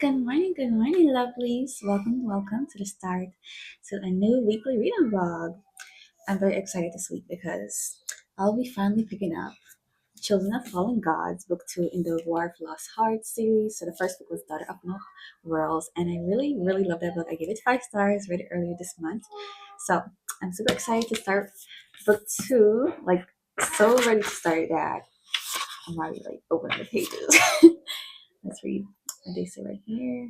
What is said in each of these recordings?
Good morning, lovelies. Welcome to the start to a new weekly reading vlog. I'm very excited this week because I'll be finally picking up Children of Fallen Gods, book 2 in the War of Lost Hearts series. So the first book was Daughter of No Worlds, and I really love that book. I gave it 5 stars, read it earlier this month. So I'm super excited to start book 2. Like, so ready to start that. I'm already like opening the pages. Let's read what they say right here.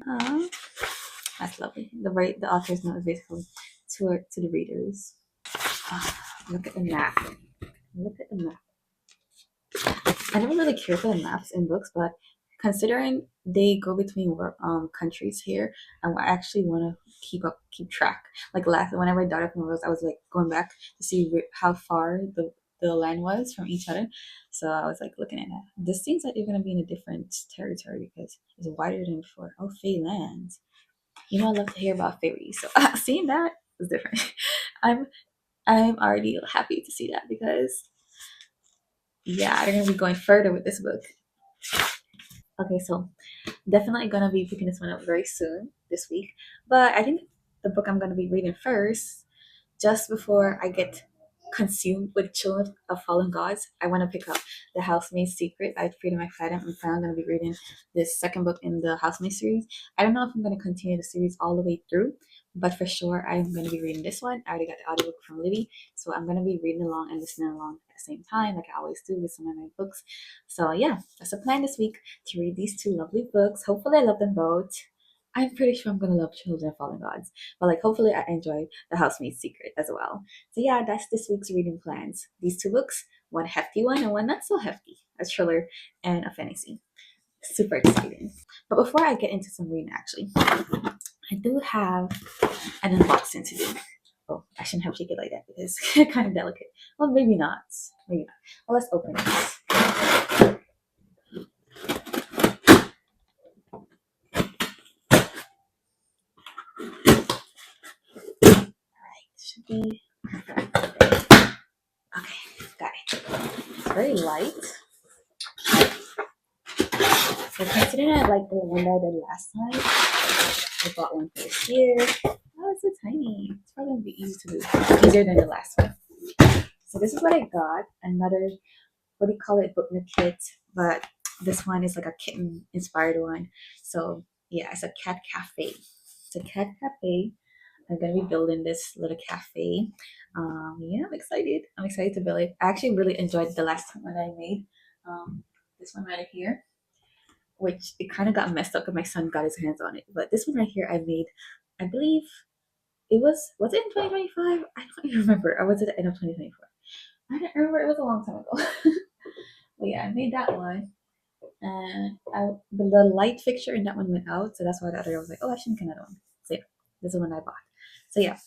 That's lovely. The author's note is basically to the readers. Look at the map. Look at the map. I never really care for the maps in books, but considering they go between countries here, I actually want to keep track. Like last when I read Daughter from Rose, I was like going back to see how far the land was from each other. So I was like looking at that. This seems like you're gonna be in a different territory because it's wider than before. Oh, Fey lands. You know, I love to hear about fairies. So seeing that is different. I'm I'm already happy to see that because yeah, they're gonna be going further with this book. Okay, so definitely gonna be picking this one up very soon this week. But I think the book I'm gonna be reading first, just before I get consumed with Children of Fallen Gods, I want to pick up The Housemaid's Secret by Frida McFadden. I'm finally going to be reading this second book in the Housemaid series. I don't know if I'm going to continue the series all the way through, but for sure I'm going to be reading this one. I already got the audiobook from Libby, so I'm going to be reading along and listening along at the same time, like I always do with some of my books. So yeah, that's the plan this week, to read these two lovely books. Hopefully I love them both. I'm pretty sure I'm gonna love Children of Fallen Gods, but like hopefully I enjoy The Housemaid's Secret as well. So yeah, that's this week's reading plans. These two books, one hefty one and one not so hefty, a thriller and a fantasy. Super exciting. But before I get into some reading, actually, I do have an unboxing to do. Oh, I shouldn't have shaken it like that because it's kind of delicate. Well, maybe not. Maybe not. Well, let's open this. Alright, should be okay. Got it. It's very light. So considering I like the one that I did last time, I bought one for this year. Oh, it's so tiny. It's probably gonna be easy to do. Easier than the last one. So this is what I got. Another, what do you call it, book kit, but this one is like a kitten inspired one. So yeah, it's a cat cafe. It's a cat cafe. I'm gonna be building this little cafe. Yeah, I'm excited. I'm excited to build it. I actually really enjoyed the last one I made. This one right here, which it kind of got messed up because my son got his hands on it. But this one right here, I made, I believe was it in 2025? I don't even remember. Or was it at the end of 2024? I don't remember. It was a long time ago. But yeah, I made that one. And the light fixture in that one went out. So that's why the other I was like, oh, I should make another one. So yeah, this is the one I bought. So yeah,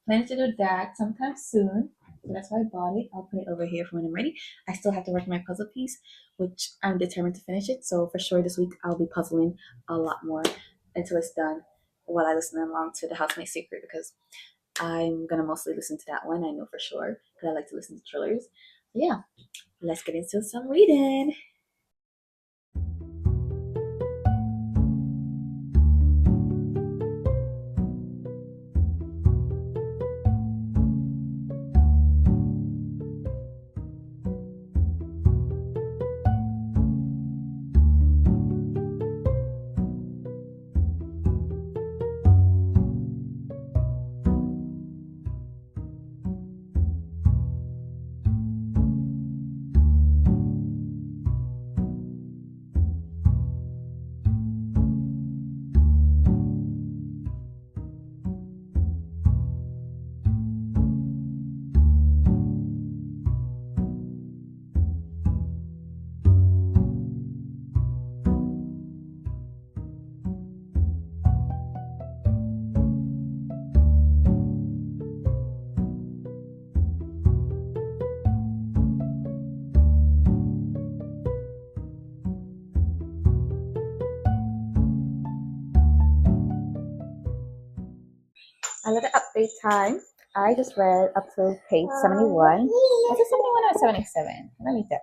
planning to do that sometime soon. So that's why I bought it. I'll put it over here for when I'm ready. I still have to work on my puzzle piece, which I'm determined to finish it. So for sure this week I'll be puzzling a lot more until it's done while I listen along to The Housemaid's Secret because I'm gonna mostly listen to that one. I know for sure because I like to listen to thrillers. So yeah, let's get into some reading. Another update time. I just read up to page 71. Was it 71 or 77? Let me check.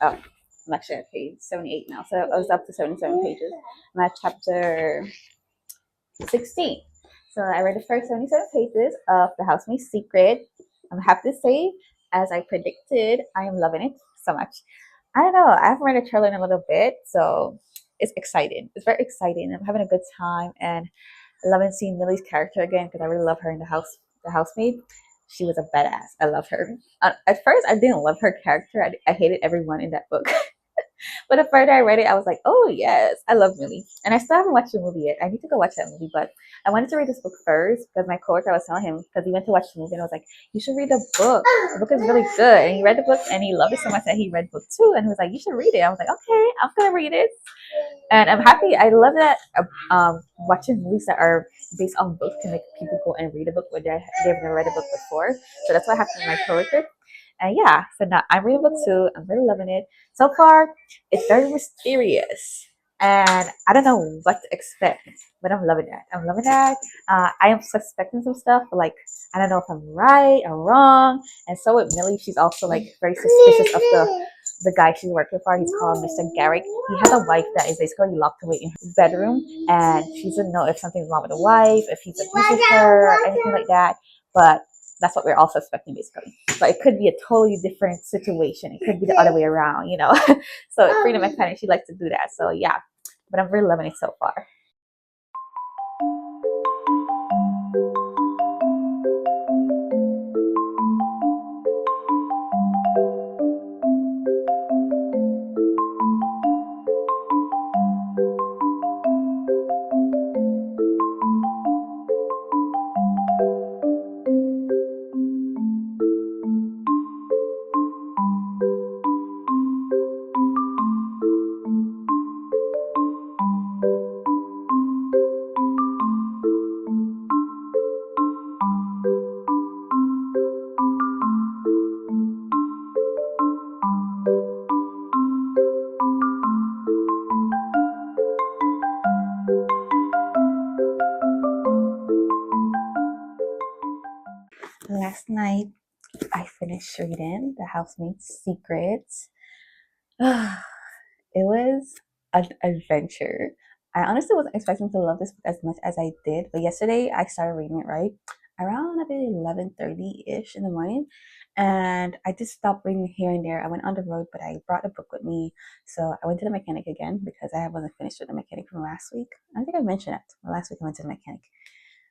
Oh, I'm actually at page 78 now, so I was up to 77 pages. I'm at chapter 16. So I read the first 77 pages of The Housemaid's Secret. I'm happy to say, as I predicted, I am loving it so much. I don't know, I haven't read the trailer in a little bit, so it's exciting. It's very exciting. I'm having a good time and loving seeing Millie's character again because I really love her in the housemaid. She was a badass. I loved her. At first, I didn't love her character. I hated everyone in that book. But the further I read it, I was like, oh yes, I love Millie. And I still haven't watched the movie yet. I need to go watch that movie, but I wanted to read this book first because my coworker, I was telling him, because he went to watch the movie and I was like, you should read the book. The book is really good. And he read the book and he loved it so much that he read book two and he was like, you should read it. I was like, okay, I'm gonna read it. And I'm happy. I love that watching movies that are based on books can make people go and read a book when they've never read a book before. So that's what happened with my coworker. And yeah, so now I'm reading book two. I'm really loving it. So far, it's very mysterious. And I don't know what to expect, but I'm loving that. I'm loving that. I am suspecting some stuff, but like, I don't know if I'm right or wrong. And so with Millie, she's also like very suspicious of the guy she's working for. He's called Mr. Garrick. He has a wife that is basically locked away in her bedroom, and she doesn't know if something's wrong with the wife, if he's abusing her, or anything like that. But that's what we're all suspecting, basically. But it could be a totally different situation. It could be the other way around, you know. So Freedom Mechanic, she likes to do that. So yeah, but I'm really loving it so far. Last night, I finished reading The Housemaid's Secrets. It was an adventure. I honestly wasn't expecting to love this book as much as I did, but yesterday I started reading it right around about 11:30 ish in the morning, and I just stopped reading here and there. I went on the road, but I brought the book with me, so I went to the mechanic again because I wasn't finished with the mechanic from last week. I think I mentioned it. Last week I went to the mechanic.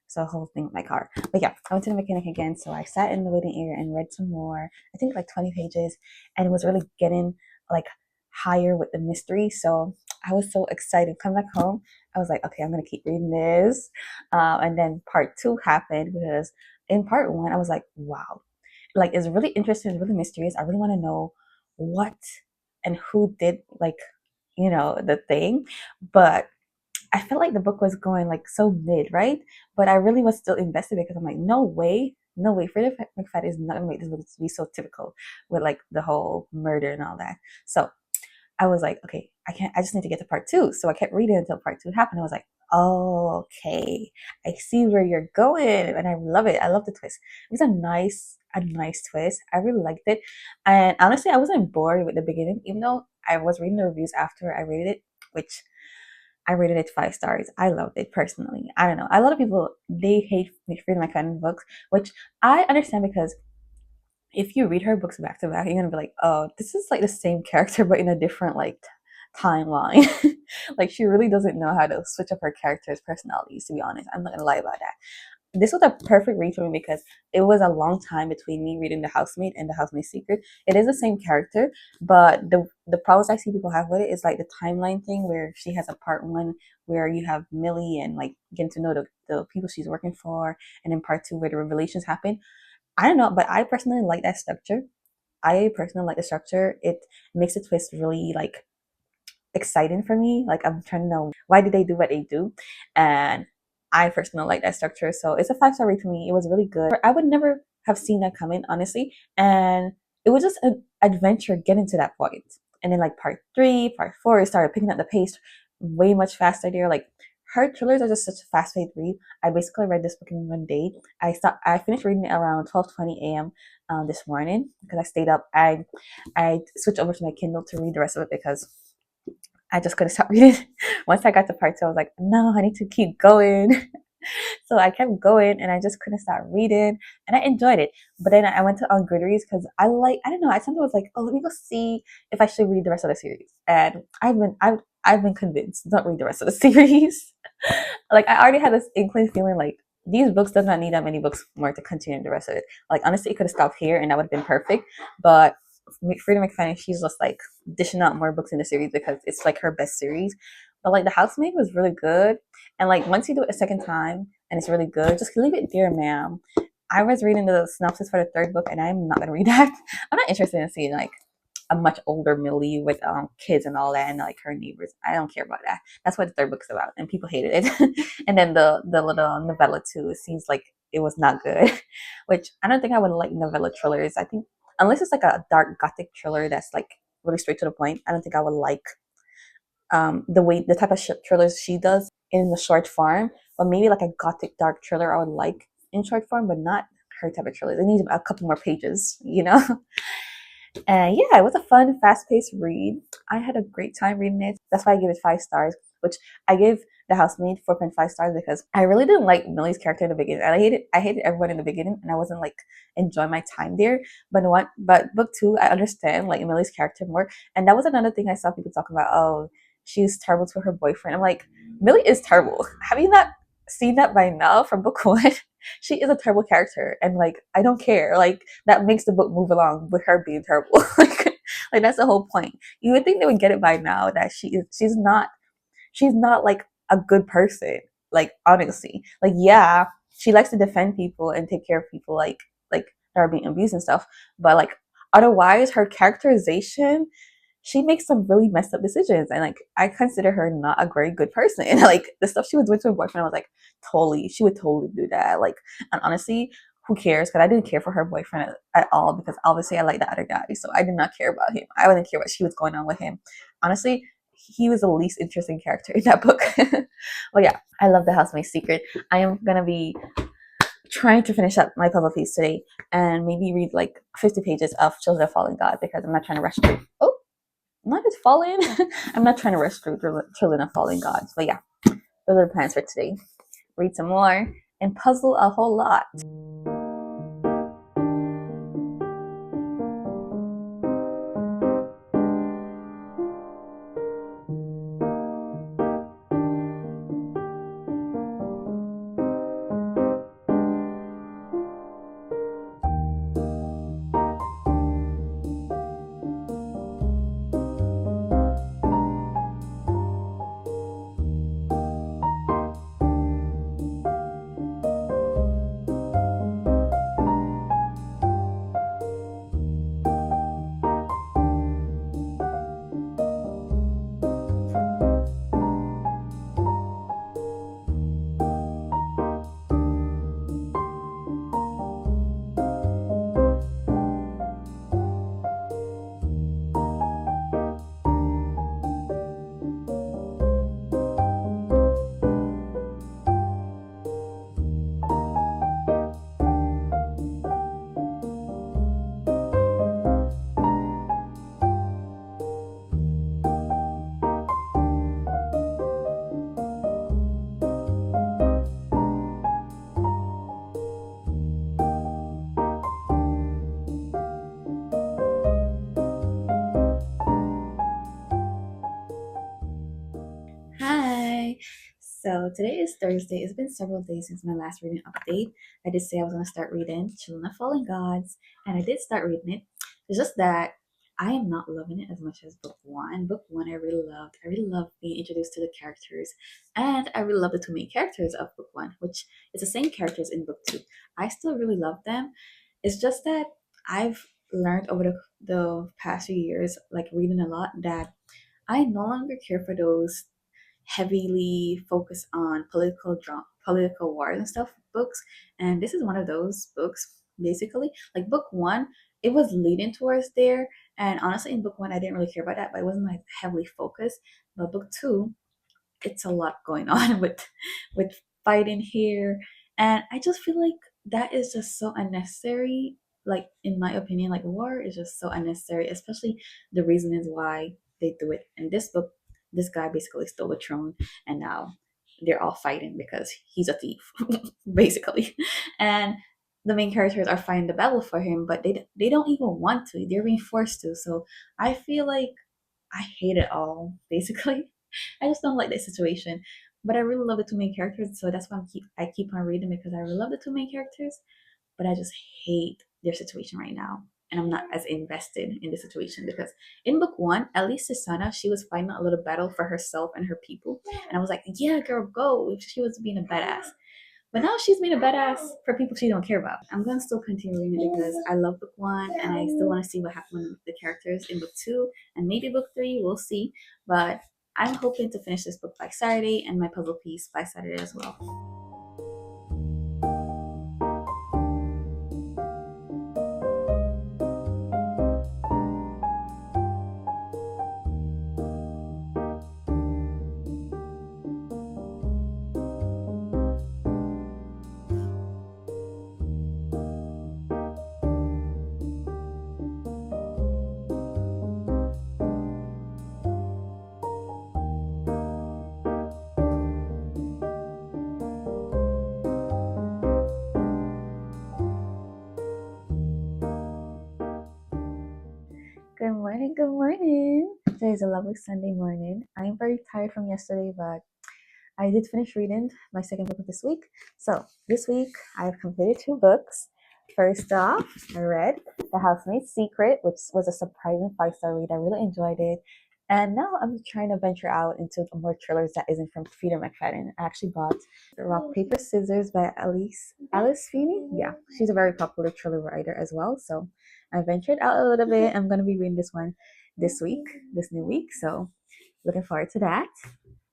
So a whole thing with my car. But yeah, I went to the mechanic again. So I sat in the waiting area and read some more. I think like 20 pages, and it was really getting like higher with the mystery. So I was so excited. Come back home, I was like, okay, I'm gonna keep reading this. And then part two happened because in part one, I was like, wow, like it's really interesting, it's really mysterious. I really want to know what and who did like the thing, but I felt like the book was going like so mid, right? But I really was still invested because I'm like, no way, no way. Freddie McFadden is not gonna make this book be so typical with like the whole murder and all that. So I was like, okay, I can't. I just need to get to part two. So I kept reading until part two happened. I was like, oh, okay, I see where you're going, and I love it. I love the twist. It was a nice twist. I really liked it, and honestly, I wasn't bored with the beginning, even though I was reading the reviews after I rated it, which I rated it 5 stars. I loved it personally. I don't know. A lot of people they hate Freedom McFadden books, which I understand because if you read her books back to back, you're gonna be like, oh, this is like the same character but in a different like timeline. Like she really doesn't know how to switch up her characters' personalities. To be honest, I'm not gonna lie about that. This was a perfect read for me because it was a long time between me reading The Housemaid and The Housemaid's Secret. It is the same character, but the problems I see people have with it is like the timeline thing where she has a part one where you have Millie and like getting to know the people she's working for, and in part two where the revelations happen. I don't know, but I personally like that structure. I personally like the structure. It makes the twist really like exciting for me. Like I'm trying to know why did they do what they do, and I personally like that structure. So it's a 5 star read for me. It was really good. I would never have seen that coming, honestly, and it was just an adventure getting to that point. And then like part three, part four, it started picking up the pace way much faster there. Like her thrillers are just such a fast-paced read. I basically read this book in one day. I finished reading it around 12:20 a.m. This morning because I stayed up. I switched over to my Kindle to read the rest of it because I just couldn't stop reading. Once I got to part two, I was like, no, I need to keep going. So I kept going and I just couldn't stop reading and I enjoyed it. But then I went to on Goodreads because I don't know, I sometimes was like, oh, let me go see if I should read the rest of the series. And I've been convinced, don't read the rest of the series. Like I already had this inkling feeling like these books does not need that many books more to continue the rest of it. Like honestly, it could have stopped here and that would have been perfect. But Freedom McFadden, she's just like dishing out more books in the series because it's like her best series. But like The Housemaid was really good, and like once you do it a second time and it's really good, just leave it there, ma'am. I was reading the synopsis for the third book, and I'm not gonna read that. I'm not interested in seeing like a much older Millie with kids and all that, and like her neighbors. I don't care about that. That's what the third book's about, and people hated it. And then the little novella too. It seems like it was not good, which I don't think I would like novella thrillers. I think unless it's like a dark gothic thriller that's like really straight to the point, I don't think I would like the type of thrillers she does in the short form. But maybe like a gothic dark thriller I would like in short form, but not her type of thriller. It needs a couple more pages, you know. And yeah, it was a fun, fast-paced read. I had a great time reading it. That's why I gave it 5 stars, which I gave The Housemaid 4.5 stars because I really didn't like Millie's character in the beginning. And I hated everyone in the beginning, and I wasn't like enjoying my time there. But book two, I understand like Millie's character more. And that was another thing I saw people talking about. Oh, she's terrible to her boyfriend. I'm like, Millie is terrible. Have you not seen that by now from book one? She is a terrible character, and like I don't care. Like that makes the book move along with her being terrible. Like that's the whole point. You would think they would get it by now that she's not like a good person. Like honestly, like yeah, she likes to defend people and take care of people like that are being abused and stuff. But like otherwise, her characterization, she makes some really messed up decisions, and like I consider her not a very good person. And like the stuff she was doing to her boyfriend, I was like, totally, she would totally do that. Like, and honestly, who cares? Because I didn't care for her boyfriend at all because obviously I like the other guy, so I did not care about him. I didn't care what she was going on with him. Honestly, he was the least interesting character in that book. Well, yeah, I love The Housemaid's Secret. I am gonna be trying to finish up my puzzle piece today and maybe read like 50 pages of Children of Fallen God because I'm not trying to rush through. Oh, not just falling. I'm not trying to rush through Children of Fallen Gods. But yeah, those are the plans for today. Read some more and puzzle a whole lot. Hi. So today is Thursday. It's been several days since my last reading update. I did say I was going to start reading Children of Fallen Gods, and I did start reading it. It's just that I am not loving it as much as book one. Book one I really loved. I really loved being introduced to the characters, and I really love the two main characters of book one, which is the same characters in book two. I still really love them. It's just that I've learned over the past few years, like reading a lot, that I no longer care for those heavily focused on political wars and stuff books. And this is one of those books, basically. Like book one, it was leading towards there. And honestly, in book one, I didn't really care about that, but it wasn't like heavily focused. But book two, it's a lot going on with fighting here, and I just feel like that is just so unnecessary. Like in my opinion, like war is just so unnecessary, especially the reason is why they do it. In this book, this guy basically stole the throne, and now they're all fighting because he's a thief, basically. And the main characters are fighting the battle for him, but they don't even want to. They're being forced to. So I feel like I hate it all, basically. I just don't like that situation. But I really love the two main characters, so that's why I keep on reading because I really love the two main characters. But I just hate their situation right now, and I'm not as invested in the situation because in book one, at least Susanna, she was fighting a little battle for herself and her people, and I was like, yeah, girl, go. She was being a badass. But now she's made a badass for people she don't care about. I'm gonna still continue reading it because I love book one and I still want to see what happened with the characters in book two and maybe book three. We'll see. But I'm hoping to finish this book by Saturday and my puzzle piece by Saturday as well. Good morning, good morning. Today is a lovely Sunday morning. I am very tired from yesterday, but I did finish reading my second book of this week. So this week I've completed two books. First off, I read The Housemaid's Secret, which was a surprising 5-star read. I really enjoyed it. And now I'm trying to venture out into more thrillers that isn't from Peter McFadden. I actually bought Rock, Paper, Scissors by Alice Feeney. Yeah, she's a very popular thriller writer as well. So I ventured out a little bit. I'm going to be reading this one this week, this new week. So looking forward to that.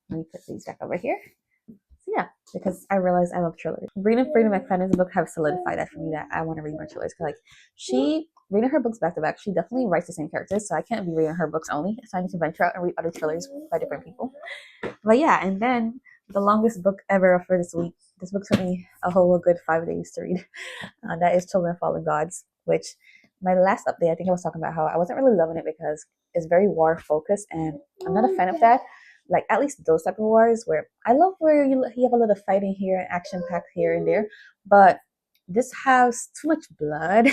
Let me put these back over here. So yeah, because I realized I love thrillers. Reading Freedom McFadden's book have solidified that for me that I want to read more thrillers. Cause like reading her books back to back, she definitely writes the same characters. So I can't be reading her books only. So I need to venture out and read other thrillers by different people. But yeah, and then the longest book ever for this week. This book took me a whole good 5 days to read. That is Children of Fallen Gods, which my last update, I think I was talking about how I wasn't really loving it because it's very war focused, and I'm not a fan of that. Like at least those type of wars where I love where you have a little fighting here and action packed here and there, but this has too much blood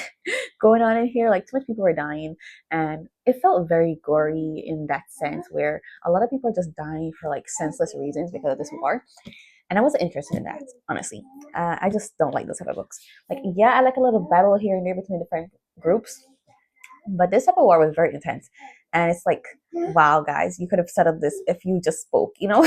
going on in here. Like too much people are dying, and it felt very gory in that sense where a lot of people are just dying for like senseless reasons because of this war. And I wasn't interested in that, honestly. I just don't like those type of books. Like, yeah, I like a little battle here and there between different groups, but this type of war was very intense. And it's like, wow, guys, you could have settled this if you just spoke, you know?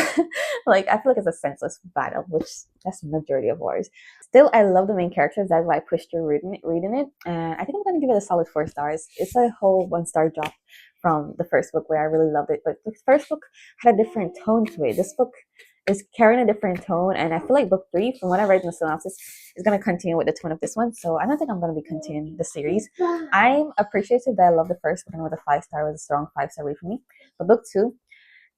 Like, I feel like it's a senseless battle, which that's the majority of wars. Still, I love the main characters. That's why I pushed through reading it. And I think I'm going to give it a solid 4 stars. It's a whole 1-star drop from the first book where I really loved it. But the first book had a different tone to it. This book is carrying a different tone. And I feel like book 3, from what I read in the synopsis, is going to continue with the tone of this one. So I don't think I'm going to be continuing the series. I'm appreciative that I love the first book and with a 5-star was a strong 5-star read for me. But book 2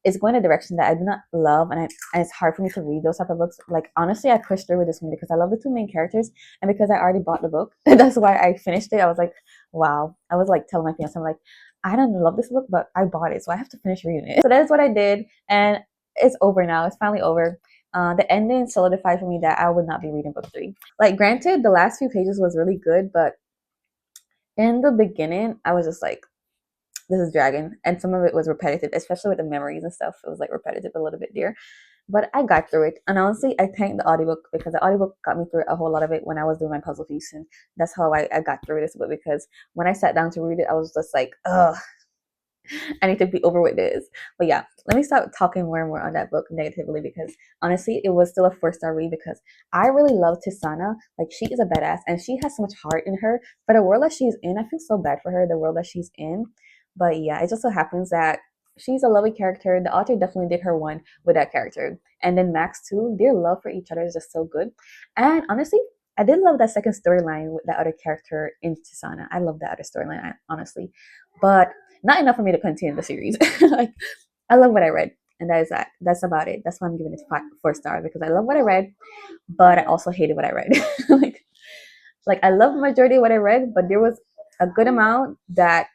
is going a direction that I do not love, and it's hard for me to read those type of books. Like honestly, I pushed through with this one because I love the two main characters, and because I already bought the book. That's why I finished it. I was like, wow. I was like telling my fiance, I'm like, I don't love this book, but I bought it, so I have to finish reading it. So that is what I did, and it's over now. It's finally over. The ending solidified for me that I would not be reading book 3. Like, granted, the last few pages was really good, but in the beginning, I was just like, this is dragging, and some of it was repetitive, especially with the memories and stuff. It was like repetitive a little bit there, but I got through it. And honestly, I thank the audiobook because the audiobook got me through a whole lot of it when I was doing my puzzle piece, and that's how I got through this book. Because when I sat down to read it, I was just like, ugh, I need to be over with this. But yeah, let me stop talking more and more on that book negatively because honestly, it was still a 4-star read because I really love Tisana. Like, she is a badass and she has so much heart in her. For the world that she's in, I feel so bad for her, the world that she's in. But yeah, it just so happens that she's a lovely character. The author definitely did her one with that character. And then Max too, their love for each other is just so good. And honestly, I did love that second storyline with that other character in Tisana. I love that other storyline, honestly. But not enough for me to continue the series. Like, I love what I read. and that's about it. That's why I'm giving it 4 star, because I love what I read, but I also hated what I read. like like I love majority of what I read, but there was a good amount that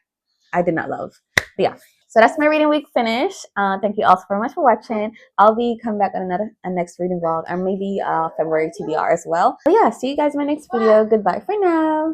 I did not love. But yeah. So that's my reading week finished. Thank you all so much for watching. I'll be coming back on a next reading vlog, or maybe February TBR as well. But yeah, see you guys in my next video. Goodbye for now.